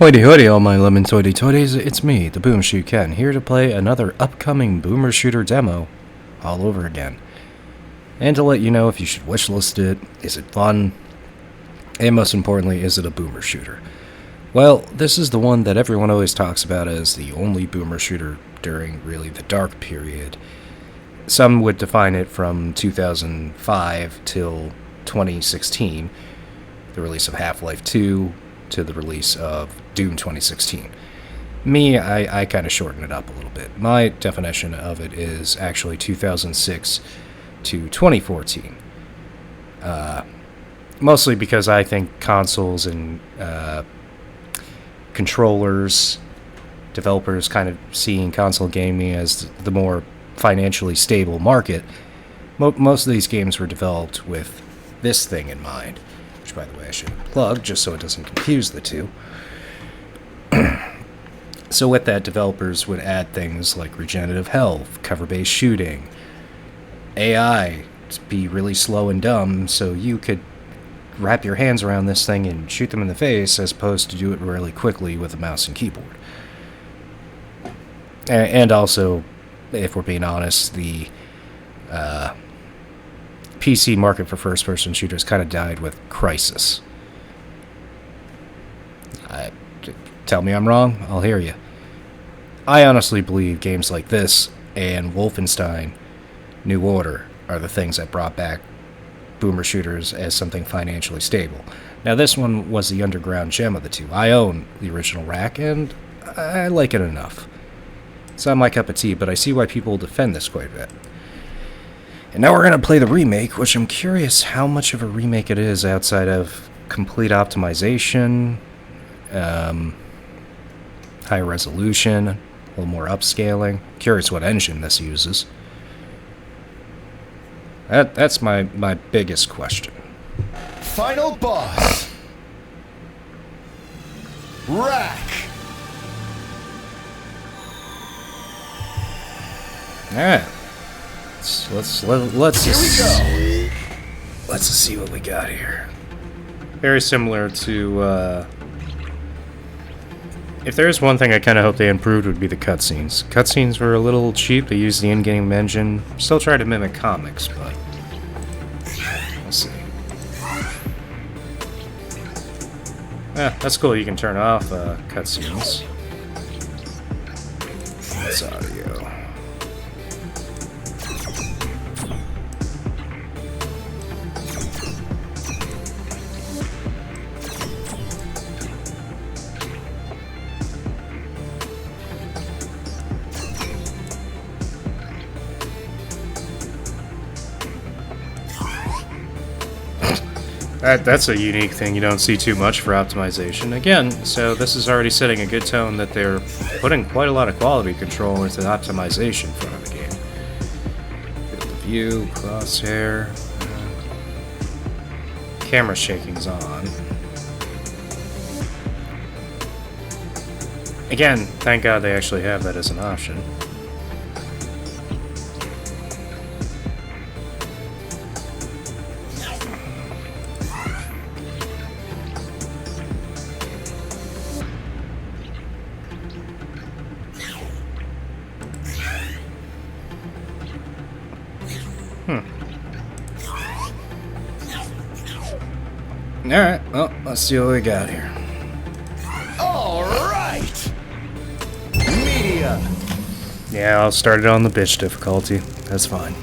Hoity hoity, all my lemon toity toities, it's me, the BoomShoot Ken, here to play another upcoming Boomer Shooter demo all over again. And to let you know if you should wishlist it, is it fun, and most importantly, is it a Boomer Shooter? Well, this is the one that everyone always talks about as the only Boomer Shooter during really the dark period. Some would define it from 2005 till 2016, the release of Half-Life 2, to the release of Doom 2016. Me, I kind of shorten it up a little bit. My definition of it is actually 2006 to 2014. Mostly because I think consoles and controllers, developers kind of seeing console gaming as the more financially stable market. Most of these games were developed with this thing in mind. Which, by the way, I should plug, just so it doesn't confuse the two. So with that, developers would add things like regenerative health, cover-based shooting, AI to be really slow and dumb, so you could wrap your hands around this thing and shoot them in the face, as opposed to do it really quickly with a mouse and keyboard. And also, if we're being honest, the PC market for first-person shooters kind of died with Crysis. Tell me I'm wrong, I'll hear you. I honestly believe games like this and Wolfenstein New Order are the things that brought back Boomer shooters as something financially stable. Now, this one was the underground gem of the two. I own the original Wrack, and I like it enough. It's not my cup of tea, but I see why people defend this quite a bit. And now we're going to play the remake, which I'm curious how much of a remake it is outside of complete optimization, high resolution, a little more upscaling. Curious what engine this uses. That's my biggest question. Final boss. Wrack. Alright. Let's Here we go. Let's see what we got here. Very similar to, if there is one thing I kind of hope they improved, would be the cutscenes. Cutscenes were a little cheap. They used the in-game engine. Still try to mimic comics, but we'll see. Yeah, that's cool. You can turn off cutscenes. That's audio. That's a unique thing you don't see too much for optimization. Again, so this is already setting a good tone that they're putting quite a lot of quality control into the optimization front of the game. Field of view, crosshair, camera shaking's on. Again, thank God they actually have that as an option. Alright, well, let's see what we got here. Alright. Media. Yeah, I'll start it on the bitch difficulty. That's fine.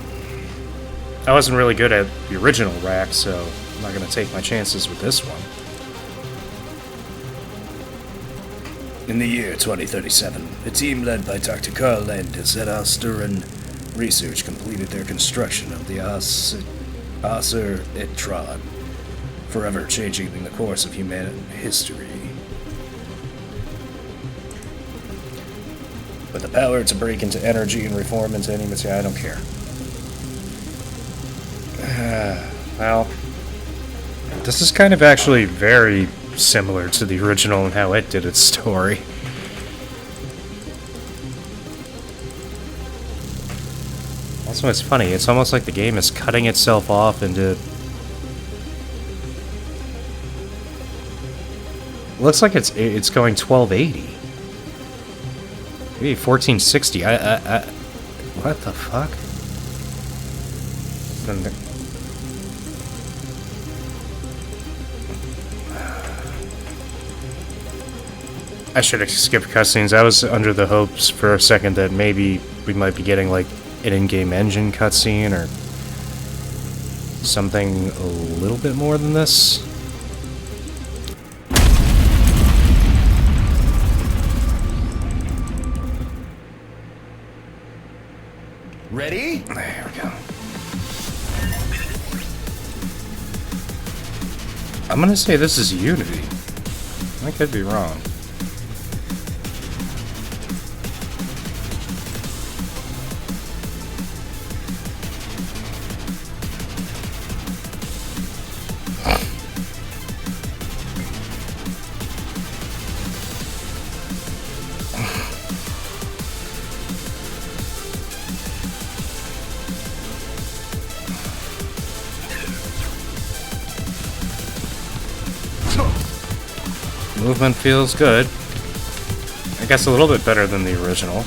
I wasn't really good at the original Wrack, so I'm not going to take my chances with this one. In the year 2037, a team led by Dr. Carl Landis at Austerin Research completed their construction of the Acer Etron, forever changing the course of human history. With the power to break into energy and reform into any material, I don't care. Well, this is kind of actually very similar to the original and how it did its story. Also, it's funny, it's almost like the game is cutting itself off into Looks like it's going 1280. Maybe 1460. What the fuck? I should have skipped cutscenes. I was under the hopes for a second that maybe we might be getting like an in-game engine cutscene or something a little bit more than this. Ready? There we go. I'm gonna say this is Unity. I could be wrong. Movement feels good. I guess a little bit better than the original.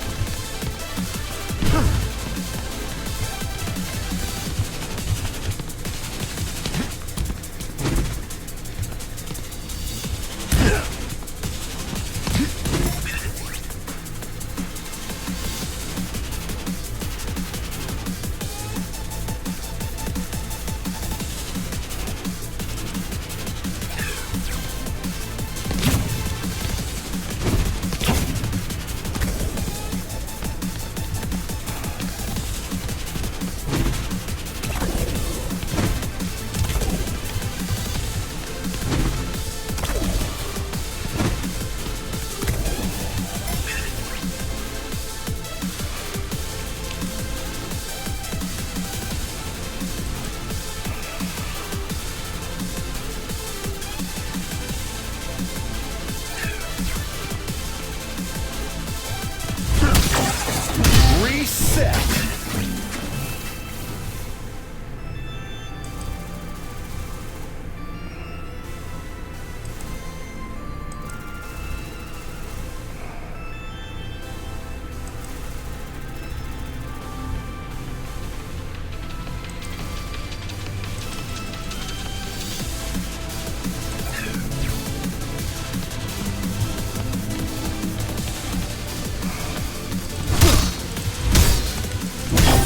Reset.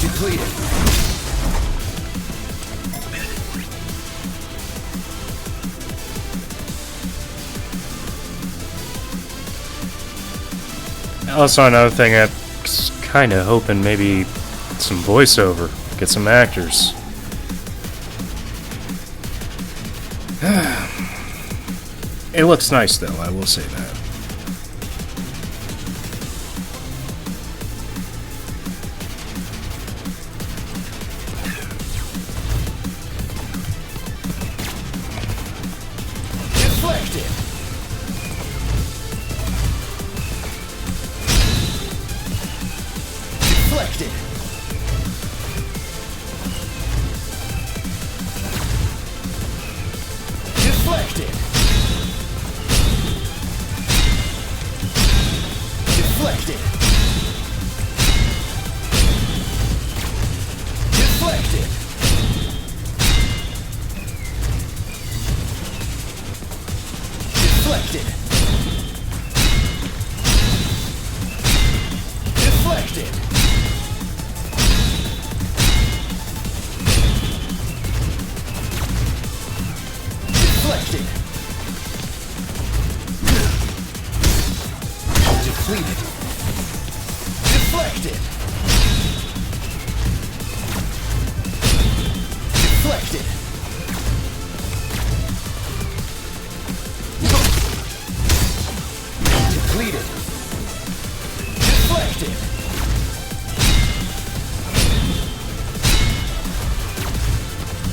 Depleted. Also, another thing, I'm kind of hoping maybe some voiceover, get some actors. It looks nice, though, I will say that. Deflected. Deflected. Deflected. Deflected. Deflected. Deflected. Deflected. Deflected. Depleted. Deflected. Deflected. Depleted. Deflected.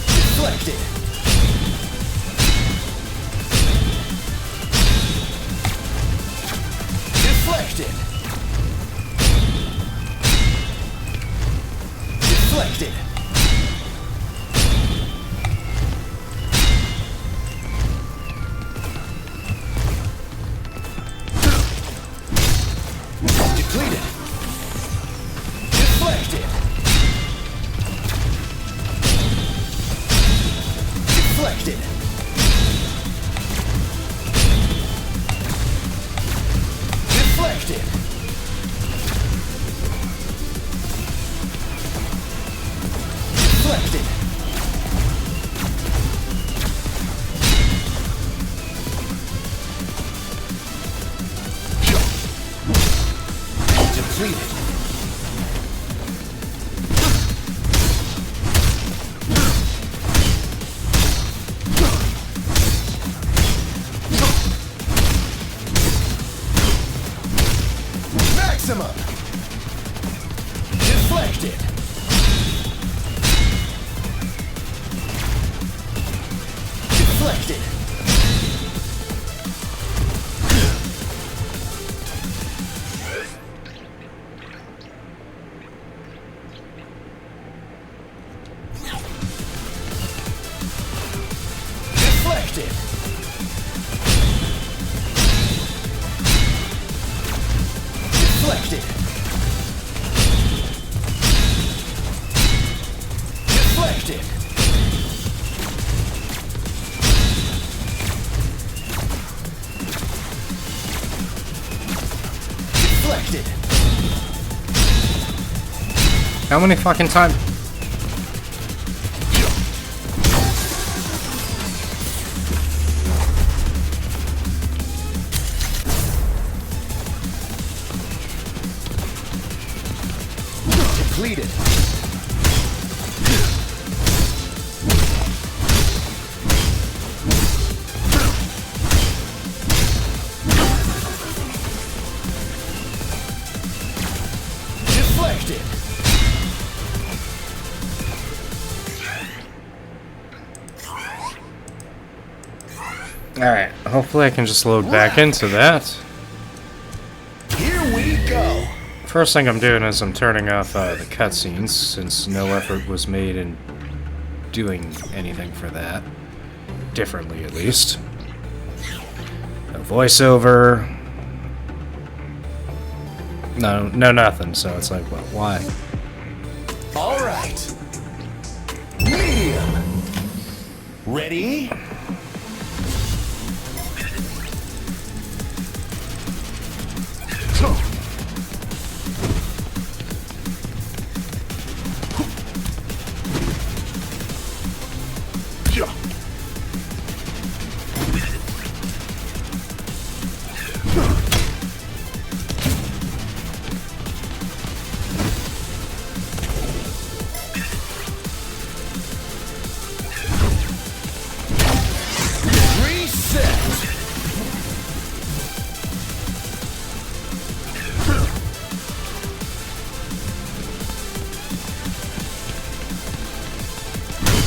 Deflected. Deflected. Deflected. Depleted. Deflected. Deflected. Deflected. Deflected. Depleted. Maximum. Deflected. Deflected. Deflected. Deflected. Deflected. Deflected. How many fucking times? Depleted. Deflected. Alright, hopefully I can just load back into that. Here we go. First thing I'm doing is I'm turning off the cutscenes, since no effort was made in doing anything for that. Differently, at least. No voiceover. No, nothing, so it's like, well, why? All right. Medium. Ready?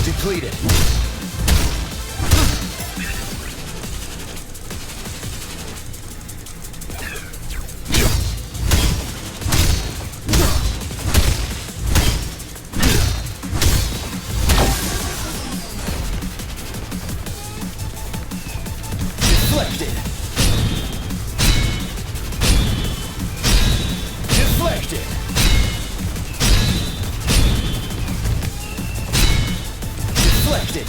Depleted. Deflected. Deflected. Deflected.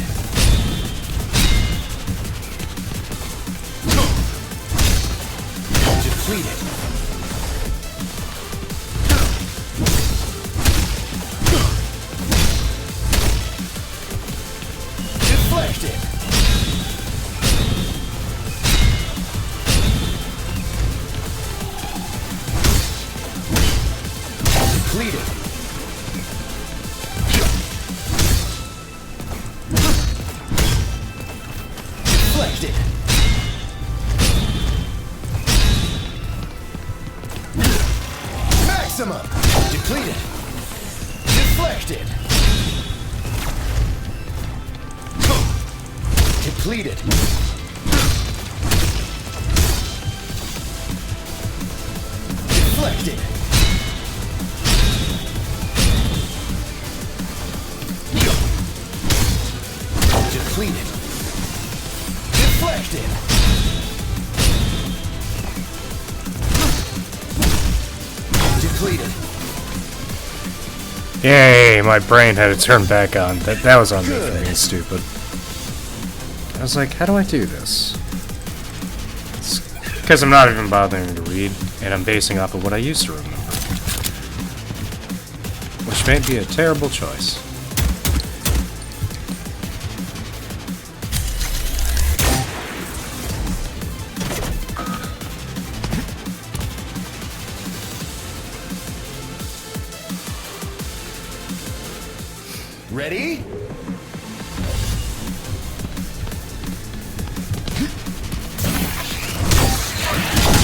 Depleted. Deflected. Depleted. Deflected. Maximum. Depleted. Deflected. Depleted. Deflected. Depleted. Deflected. Depleted. Yay, my brain had to turn back on. That was on me for being stupid. I was like, how do I do this? Because I'm not even bothering to read, and I'm basing off of what I used to remember. Which may be a terrible choice. Ready?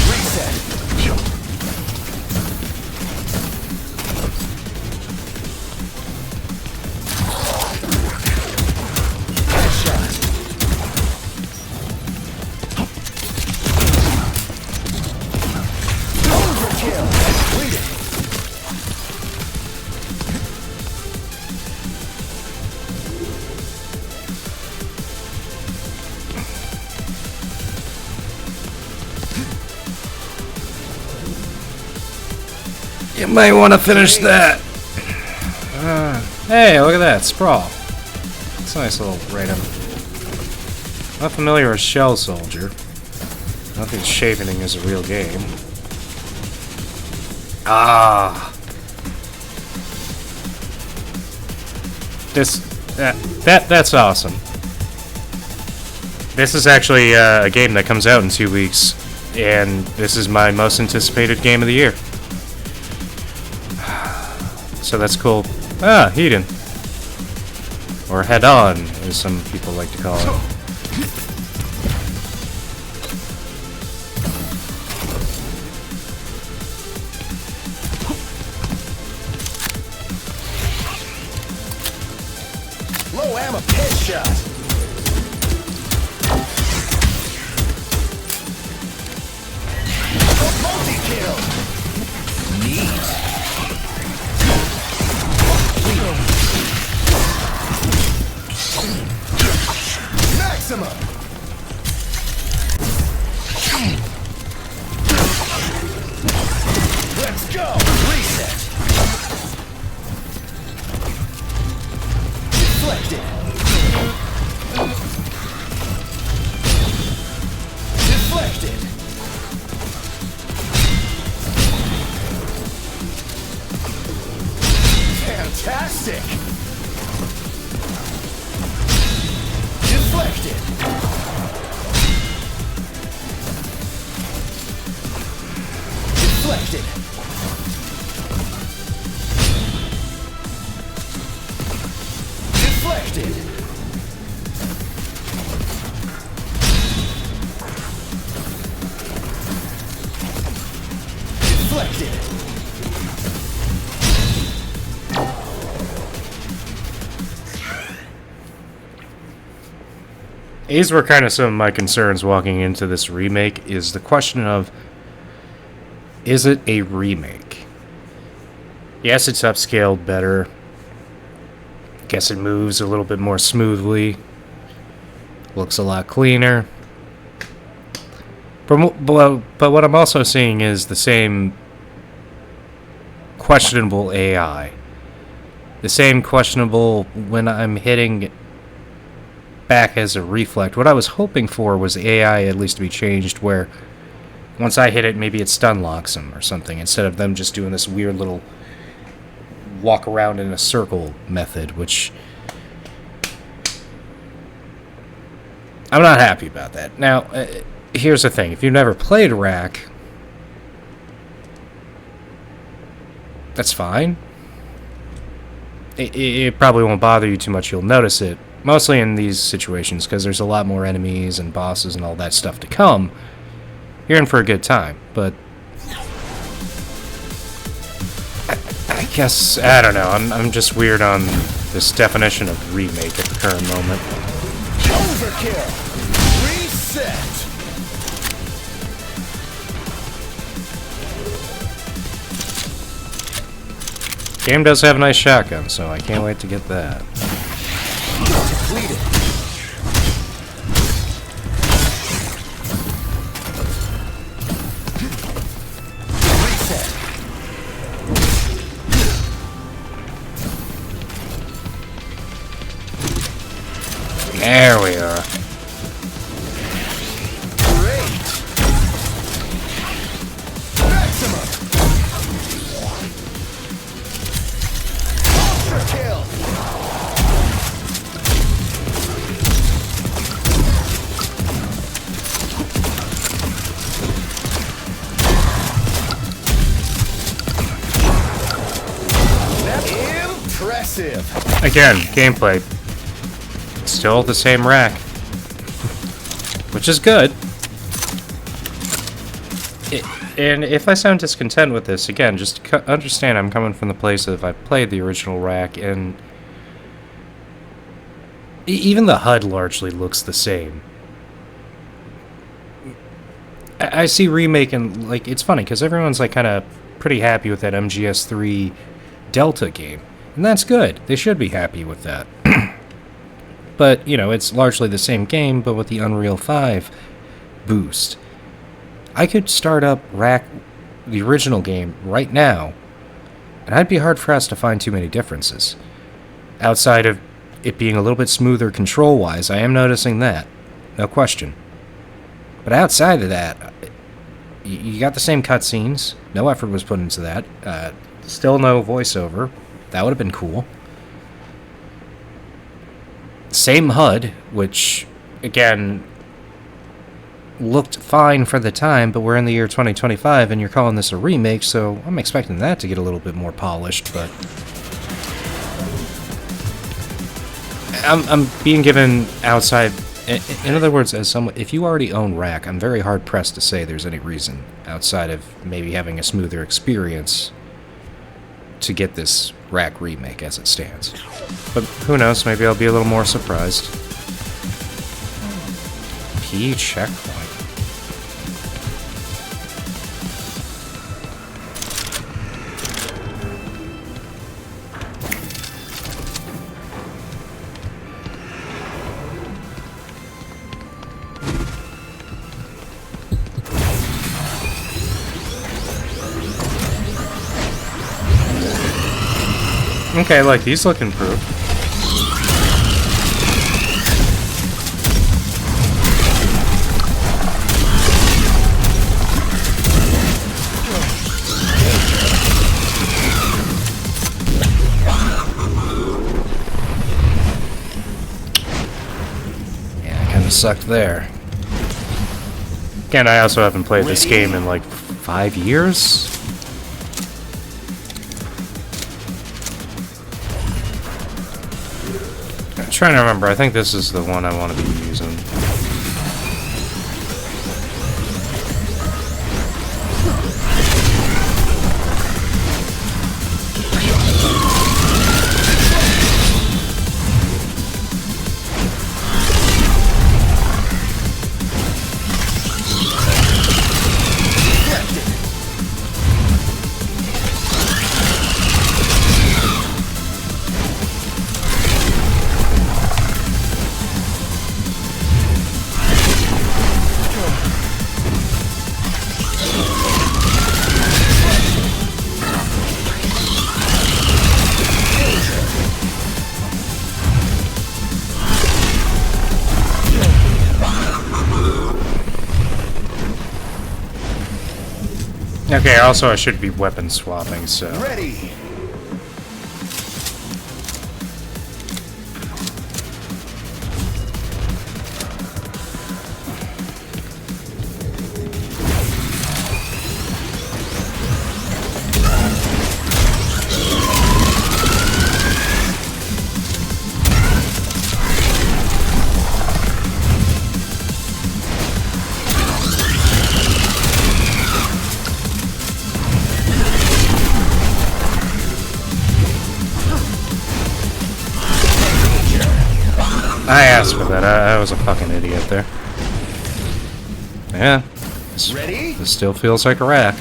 Reset. Headshot. Overkill. Depleted. You might want to finish that. Hey, look at that, Sprawl. It's a nice little random. Not familiar with Shell Soldier. I think Shavening is a real game. Ah. That's awesome. This is actually a game that comes out in 2 weeks, and this is my most anticipated game of the year. So that's cool. Ah, Hedon. Or Head On, as some people like to call it. Low ammo headshot. Multi-kill. Neat. Maximum. Let's go. Reset. Deflected. Deflected. Fantastic. Deflected. Deflected. Deflected. Deflected. These were kind of some of my concerns walking into this remake, is the question of, is it a remake? Yes, it's upscaled better. Guess it moves a little bit more smoothly. Looks a lot cleaner. But what I'm also seeing is the same questionable AI. The same questionable when I'm hitting back as a reflect. What I was hoping for was AI at least to be changed where once I hit it, maybe it stun locks them or something, instead of them just doing this weird little walk around in a circle method, which I'm not happy about that. Now, here's the thing. If you've never played Wrack, that's fine. It probably won't bother you too much. You'll notice it. Mostly in these situations, because there's a lot more enemies and bosses and all that stuff to come. You're in for a good time, but I guess, I don't know, I'm just weird on this definition of remake at the current moment. Overkill. Reset. Game does have a nice shotgun, so I can't wait to get that. Depleted. Reset. There we are. Great. Maximum. Ultra kill. Impressive. Again, gameplay. Still the same rack. Which is good. And if I sound discontent with this, again, just understand I'm coming from the place of I've played the original rack, and even the HUD largely looks the same. I see Remake, and like, it's funny because everyone's like kind of pretty happy with that MGS3 Delta game, and that's good. They should be happy with that. But, you know, it's largely the same game, but with the Unreal 5 boost. I could start up Wrack, the original game, right now, and I'd be hard-pressed to find too many differences. Outside of it being a little bit smoother control-wise, I am noticing that. No question. But outside of that, you got the same cutscenes. No effort was put into that. Still no voiceover. That would have been cool. Same HUD, which, again, looked fine for the time, but we're in the year 2025 and you're calling this a remake, so I'm expecting that to get a little bit more polished, but I'm being given outside. In other words, as someone, if you already own Wrack, I'm very hard pressed to say there's any reason outside of maybe having a smoother experience to get this Wrack remake as it stands. But who knows, maybe I'll be a little more surprised. P checkpoint. Okay, like, these look improved. Yeah, kinda sucked there. Again, I also haven't played this game in, like, 5 years? I'm trying to remember. I think this is the one I want to be using. Okay, also I should be weapon swapping, so... Ready. I asked for that. I was a fucking idiot there. Yeah. Ready? This still feels like a rack.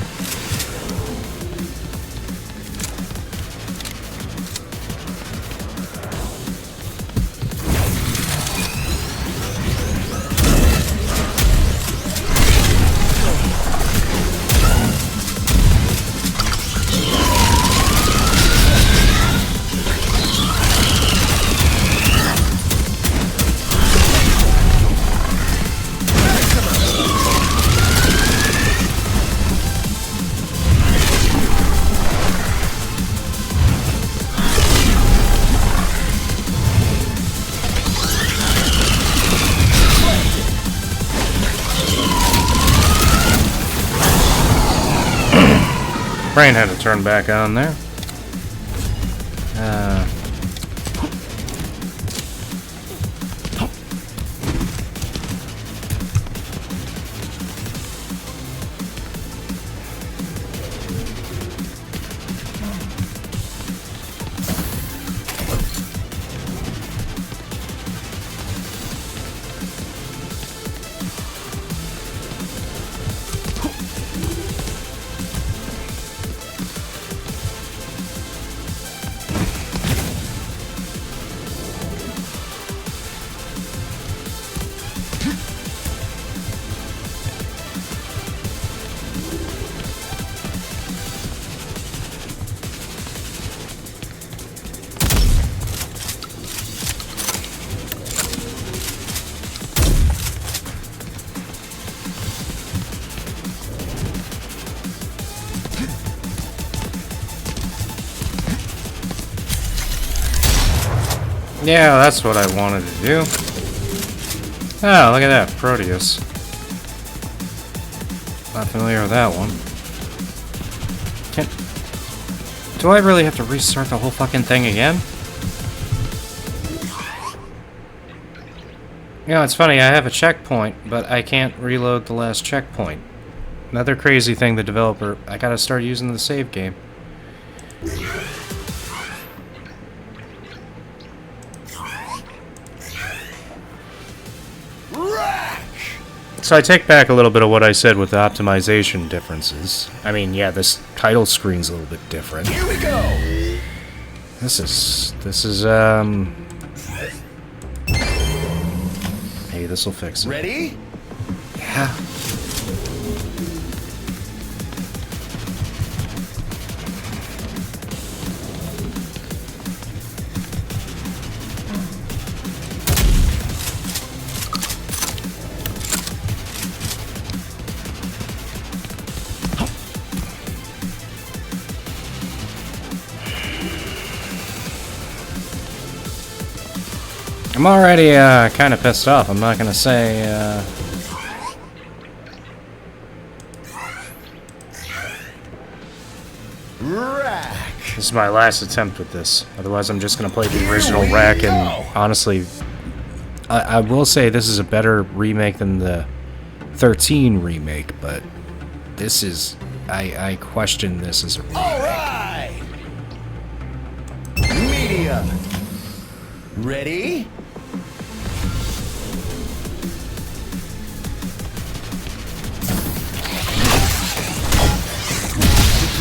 Brain had to turn back on there. Yeah, that's what I wanted to do. Oh, look at that, Proteus. Not familiar with that one. Do I really have to restart the whole fucking thing again? You know, it's funny, I have a checkpoint, but I can't reload the last checkpoint. Another crazy thing, the developer, I gotta start using the save game. So I take back a little bit of what I said with the optimization differences. I mean, yeah, this title screen's a little bit different. Here we go. This is, hey, this'll fix it. Ready? Yeah. I'm already kind of pissed off. I'm not gonna say. Wrack. This is my last attempt with this. Otherwise, I'm just gonna play the original Wrack. And honestly, I will say this is a better remake than the 13 remake. But this is, I question this as a remake. All right. Medium. Ready?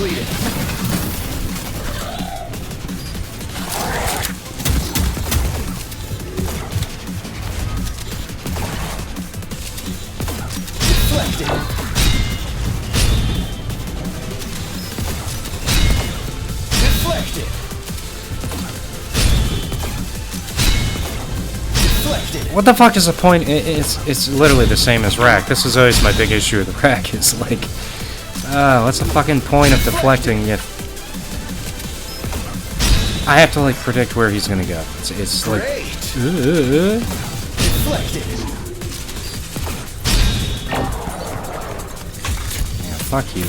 Completed. Deflected. Deflected. Deflected. What the fuck is the point? It's literally the same as Wrack. This is always my big issue with the Wrack. Is like, what's the fucking point of deflecting if I have to like predict where he's gonna go? It's like, Deflected. yeah, fuck you.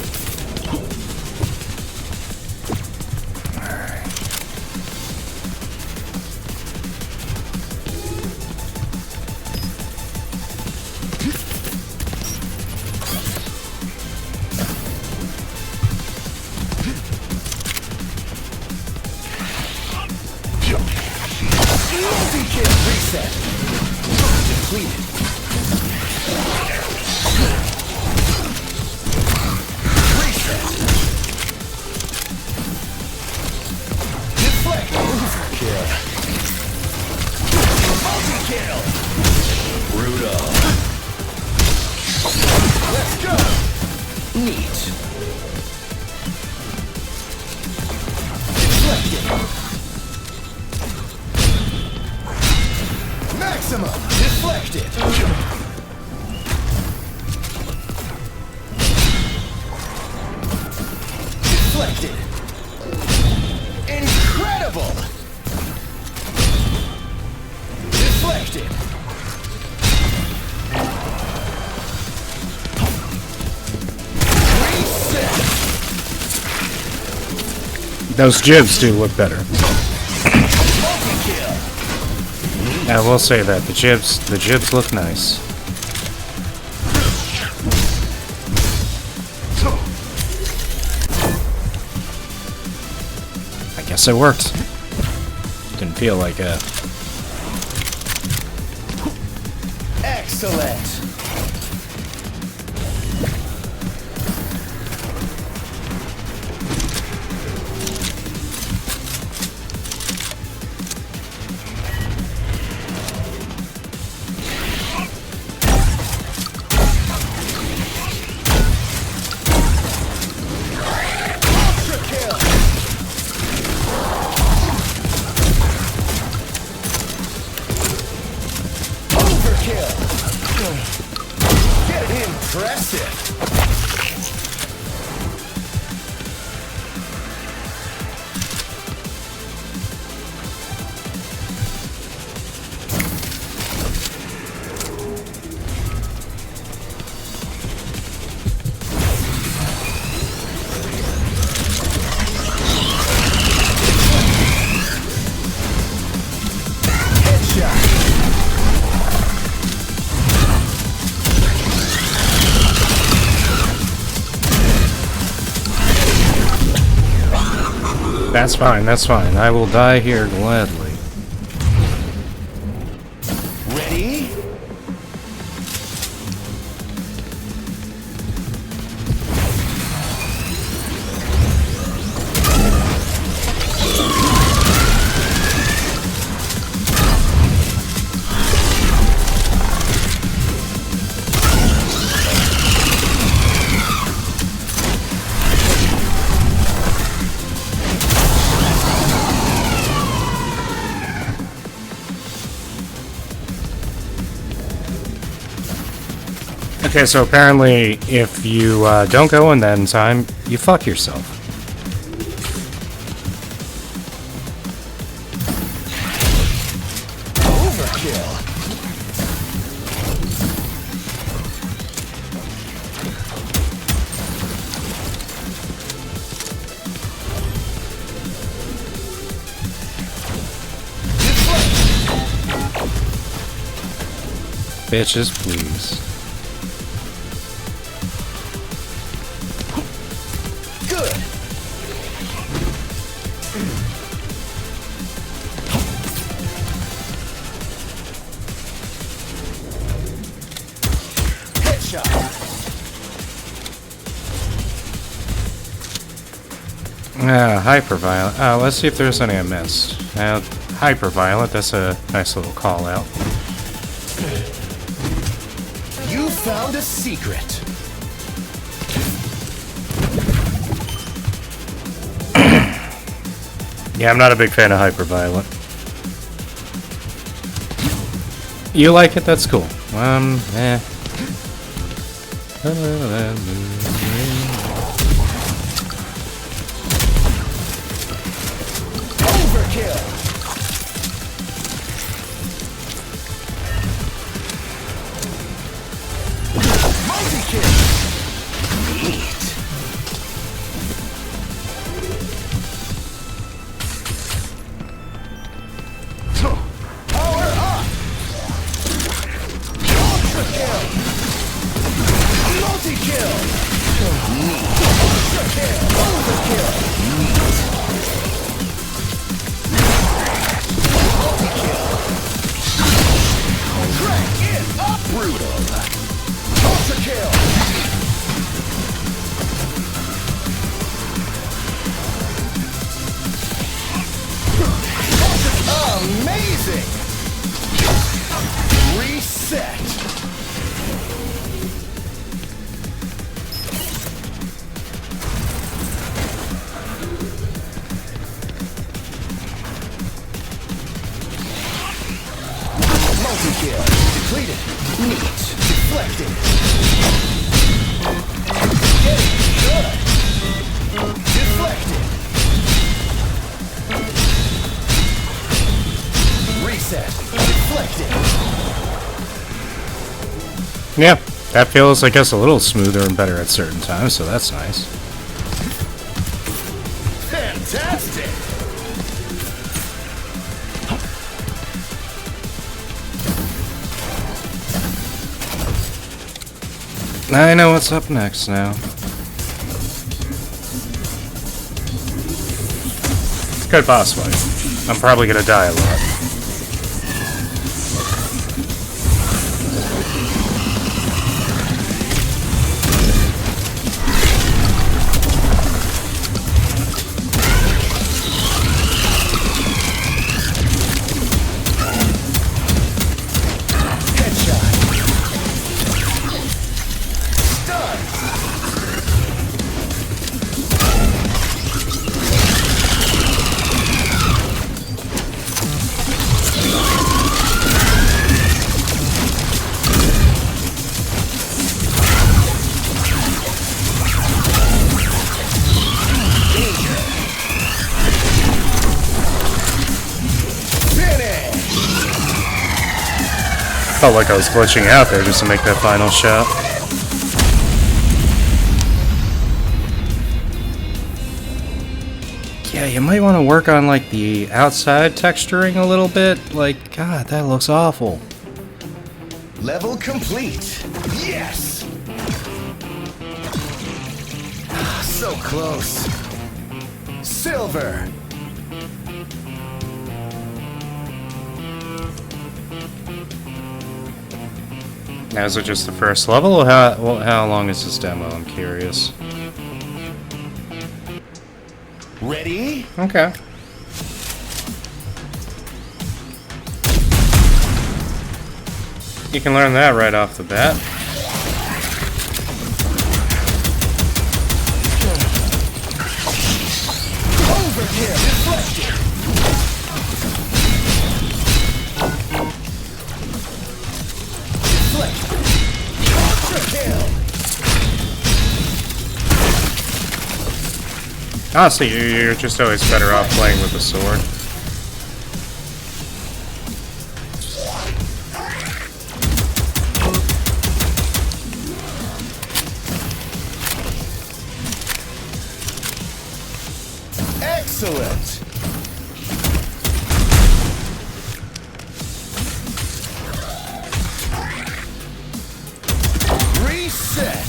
Multi-kill reset. Depleted. Reset. Deflect. Overkill. Multi-kill. Brutal. Let's go. Neat. Deflected. Maximum! Deflected! Deflected! Incredible! Deflected! Reset! Those jibs do look better. I will say that the jibs look nice. I guess it worked. Didn't feel like a... Excellent. That's fine, that's fine. I will die here gladly. Ready? Okay, so apparently if you don't go in that in time, you fuck yourself. Overkill. Bitches, please. Good. Headshot. Hyperviolent. Oh, let's see if there's any I missed. Hyperviolent, that's a nice little call out. You found a secret. Yeah, I'm not a big fan of hyperviolent. You like it? That's cool. Eh. Overkill. Multi-kill. Neat. Power up. Ultra kill. Multi-kill. Neat. Ultra kill. Overkill. Neat. Multi-kill. Crank it up. Brutal. Ultra kill. Amazing. Reset. Multi-kill. Depleted. Neat. Deflected. Getting good. Deflected. Reset. Deflected. Yeah, that feels, I guess, a little smoother and better at certain times, so that's nice. Fantastic! I know what's up next now. Good boss fight. I'm probably gonna die a lot. Felt like I was glitching out there just to make that final shot. Yeah, you might want to work on like the outside texturing a little bit. Like, God, that looks awful. Level complete. Yes! So close. Silver. Now, is it just the first level, or how long is this demo? I'm curious. Ready? Okay. You can learn that right off the bat. Overkill. Deflected. Honestly, you're just always better off playing with the sword. Excellent. Reset.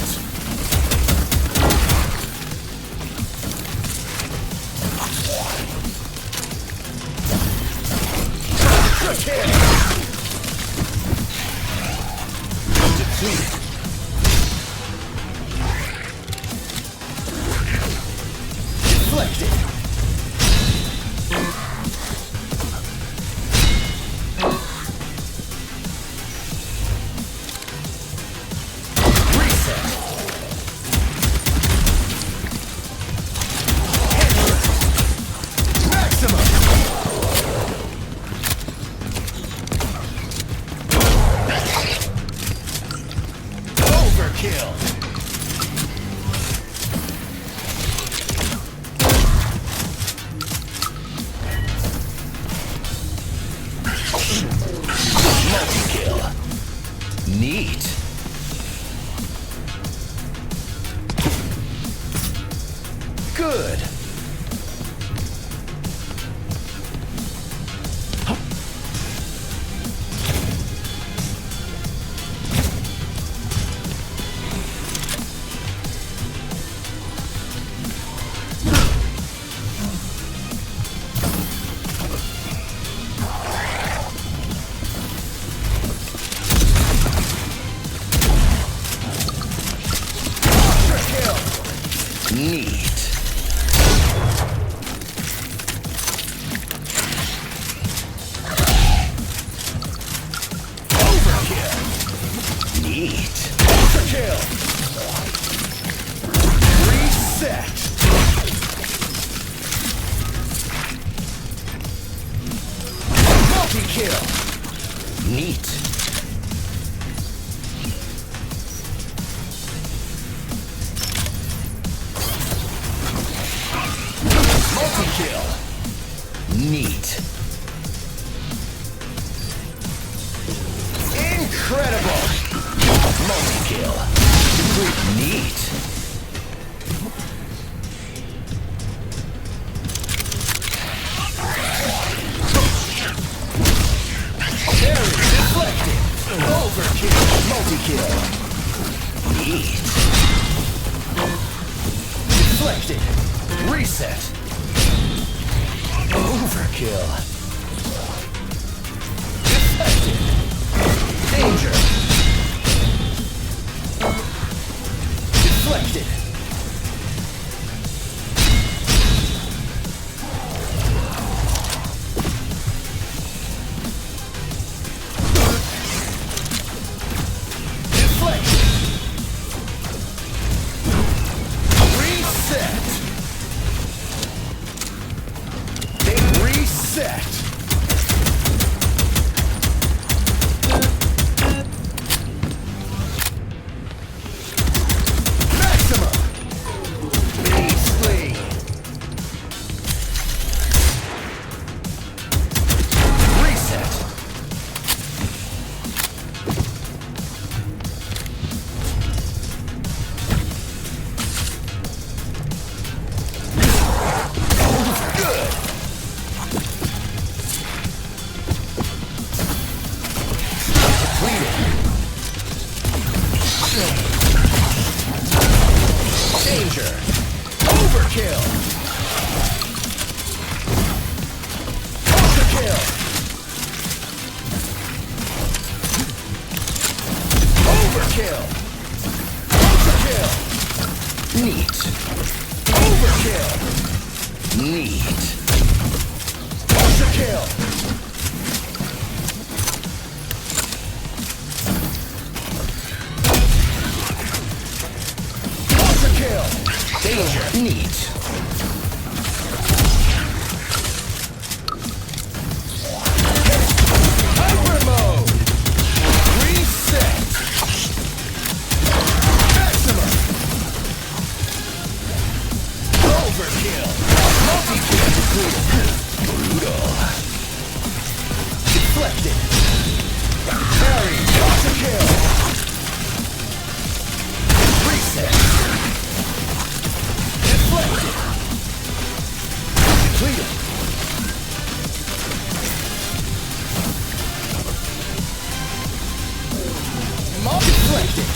Neat. Good. Neat. Overkill. Neat. Overkill. Reset. Multi-kill. Neat. Multi-kill. Neat. Incredible. Multi-kill. Neat. Deflected. Reset. Overkill. Deflected. Danger. Deflected. Danger! Overkill! Overkill! Overkill! Overkill! Neat! Overkill! Neat! Overkill! Danger. Neat. Hyper mode. Reset. Maximum. Overkill. Multi-kill. Brutal. Deflected. Parry. Counter-kill. Reset. Deflected. Completed. Deflected.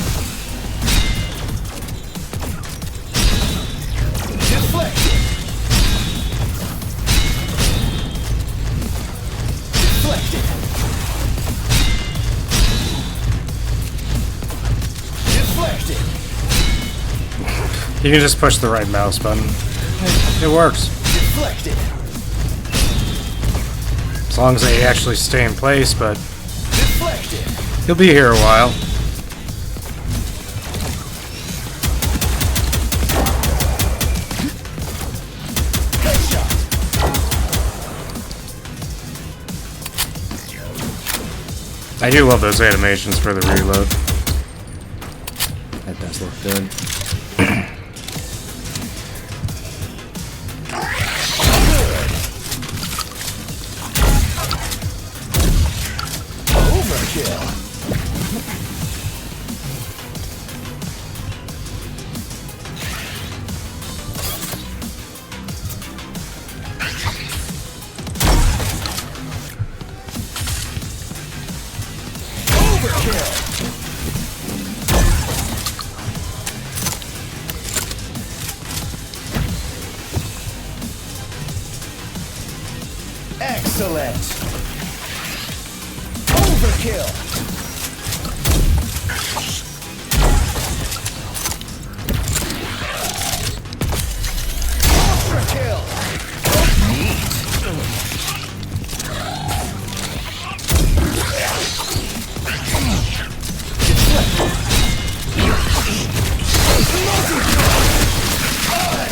Deflected. Deflected. Deflected. You can just push the right mouse button. It works. Deflected. As long as they actually stay in place, but Deflected. he'll be here a while. Headshot. I do love those animations for the reload. That does look good. Overkill. Overkill. Excellent. Overkill. Ultra-kill. Neat.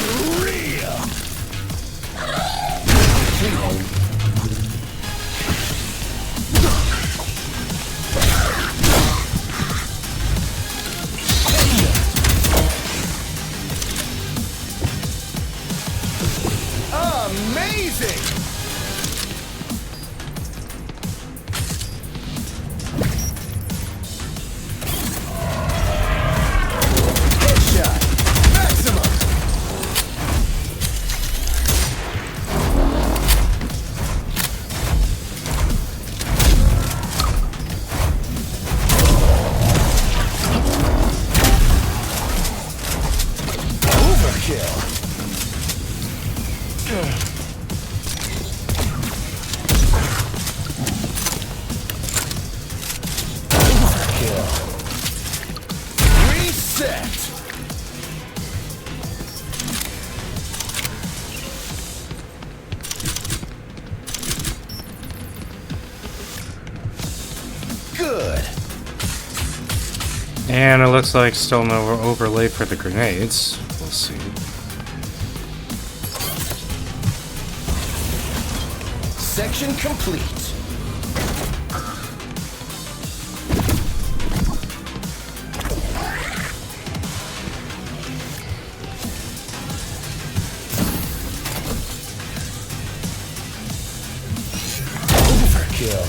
Unreal. Amazing! Headshot! Maximum! Overkill! Kill. Reset. Good. And it looks like still no overlay for the grenades. We'll see. Section complete. Overkill.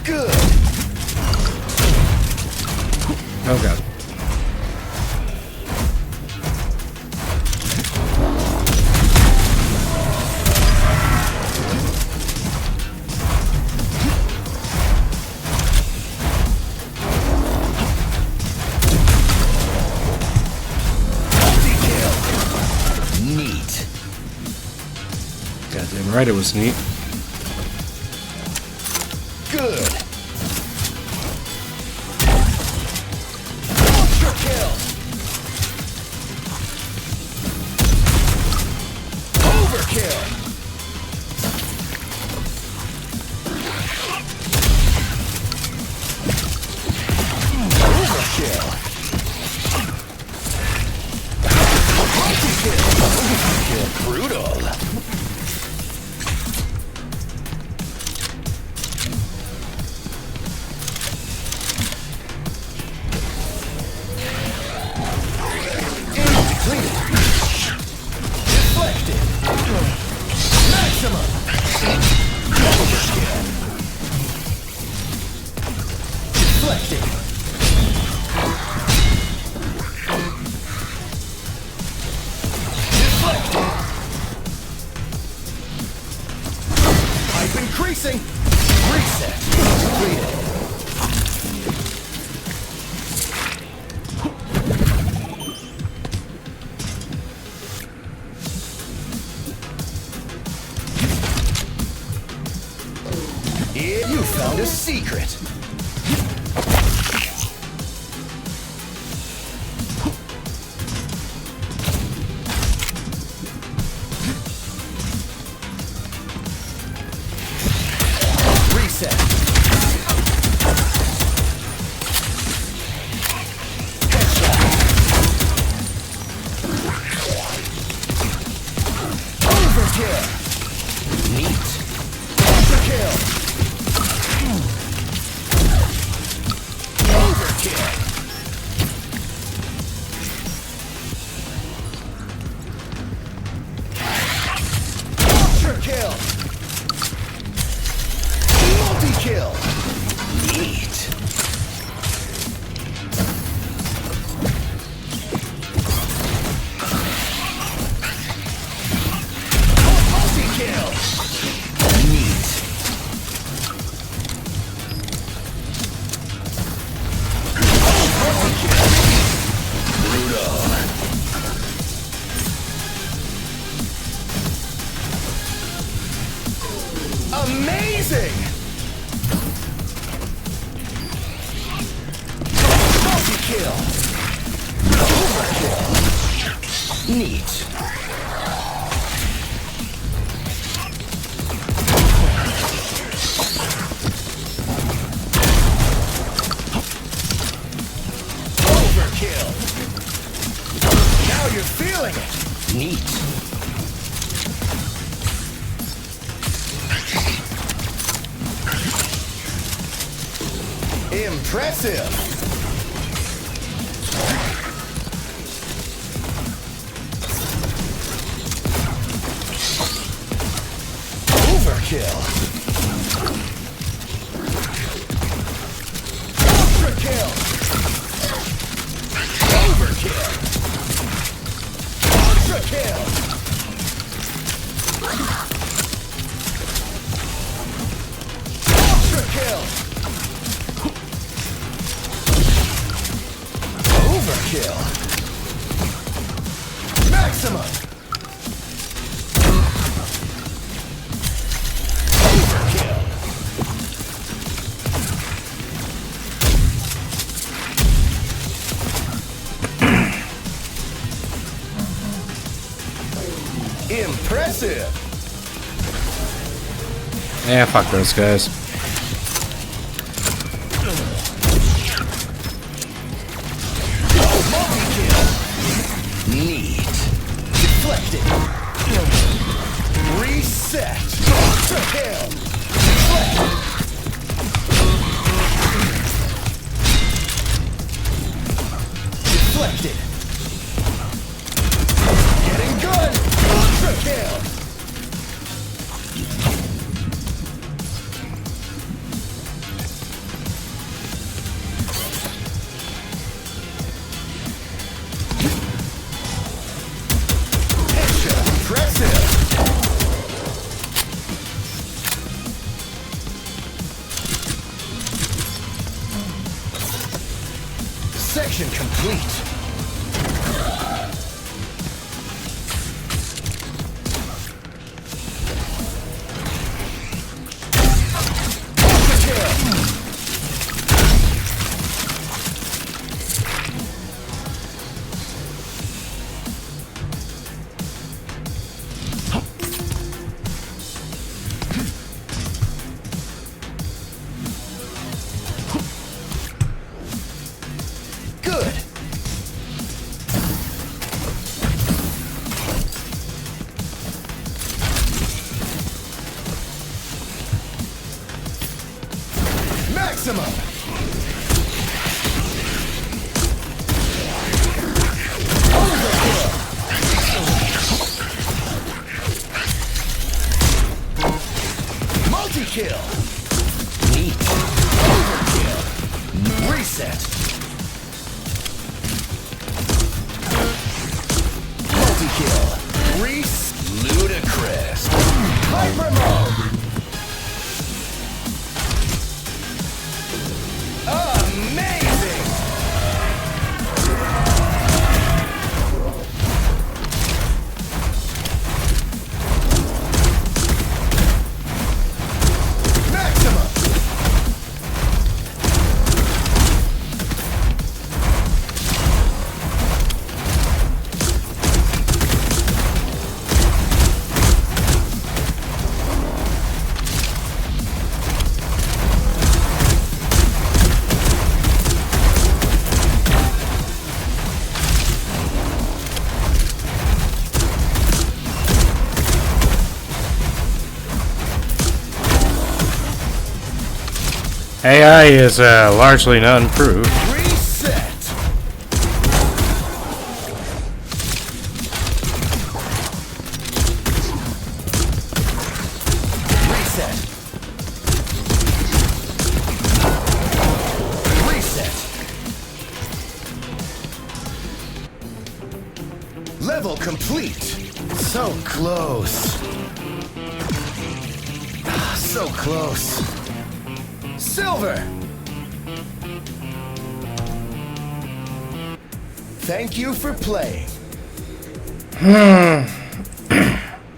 Good. Oh god. Neat. Goddamn right it was neat. Good. Ultra kill. Overkill. Overkill. Overkill. Brutal. Deflected. Maximum. Overkill. Deflected. Deflected. Pipe increasing. Reset. Completed. Yeah, you found a secret. Reset. Headshot. Overkill. Neat. Overkill. Overkill. Ultra kill. Multi-kill. Neat. Multi-kill. Neat. Brutal. Amazing! Multi-kill. Overkill. Neat. Overkill. Now you're feeling it. Neat. Impressive. Overkill. Ultra kill. Overkill. Maximum. Impressive. Yeah, fuck those guys. Neat. Deflected. Reset. Kill. Deflected. Getting good. Ultra kill. Section complete. Good. Maximum. Multi-kill. Neat. Overkill. Reset. Multi-kill. Reese. Ludicrous. Hyper mode. Amazing. Maximum. AI is largely not improved. Reset. Reset. Reset. Level complete. So close. So close. Silver. Thank you for playing.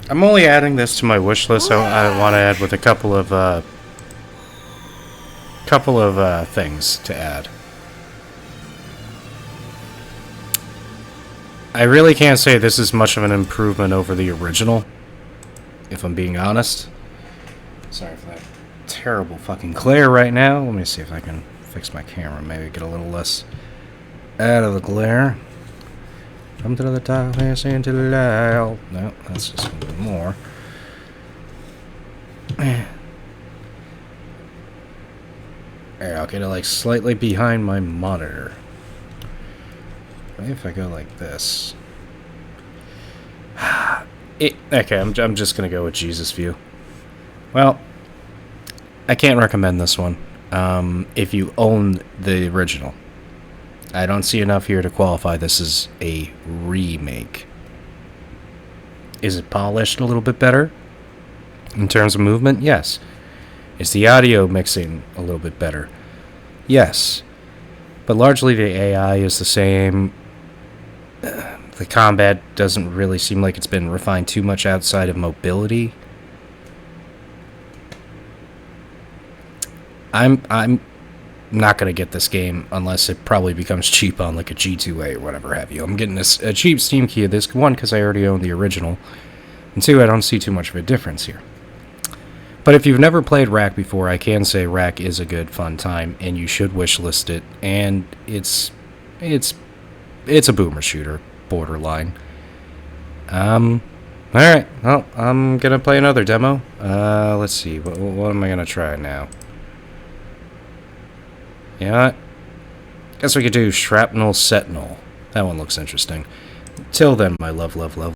I'm only adding this to my wish list. So I want to add with a couple of things to add. I really can't say this is much of an improvement over the original, if I'm being honest. Sorry for that terrible fucking glare right now. Let me see if I can fix my camera. Maybe get a little less out of the glare. Come to the top, listen to the loud. No, that's just a bit more. There, I'll get it like slightly behind my monitor. Maybe if I go like this. Okay, I'm just gonna go with Jesus View. Well, I can't recommend this one if you own the original. I don't see enough here to qualify this as a remake. Is it polished a little bit better in terms of movement? Yes. Is the audio mixing a little bit better? Yes. But largely the AI is the same. The combat doesn't really seem like it's been refined too much outside of mobility. I'm not gonna get this game unless it probably becomes cheap on like a G2A or whatever have you. I'm getting a cheap Steam key of this, one, because I already own the original, and two, I don't see too much of a difference here. But if you've never played Wrack before, I can say Wrack is a good, fun time, and you should wishlist it. And it's a boomer shooter, borderline. All right. Well, I'm gonna play another demo. Let's see. What am I gonna try now? You know what? Guess we could do Shrapnel Sentinel. That one looks interesting. Till then, my love.